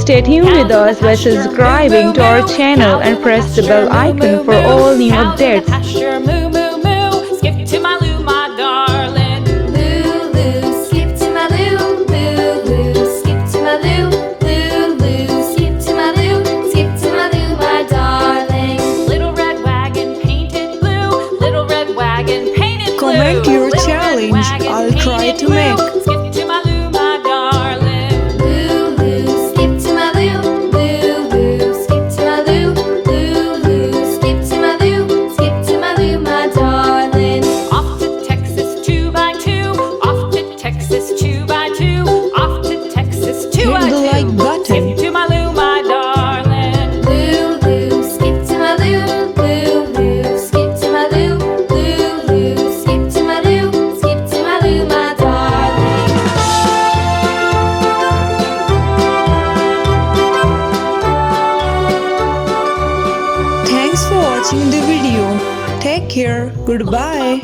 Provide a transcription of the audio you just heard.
Stay tuned with us by subscribing to our channel and press the bell icon for all new updates. Moo moo moo, skip to my loo, my darling. Loo loo, skip to my loo, loo loo, skip to my loo, loo loo, skip to my loo, skip to my loo, my darling. Little red wagon painted blue, little red wagon painted blue. Comment your Little red challenge. wagon I'll try painted to blue. make. Skip to my loo, my darling. Loo loo, skip to my loo, loo loo, skip to my loo, loo loo, skip to my loo, skip to my loo, my darling. Off to Texas 2x2, off to Texas 2x2, off to Texas 2x2. Hit the like button. Skip to my loo, my darling. Loo loo, skip to my loo, loo loo, skip to my loo, loo loo, skip to my loo, skip to my loo, my darling. Thanks for watching the video. Take care. Goodbye.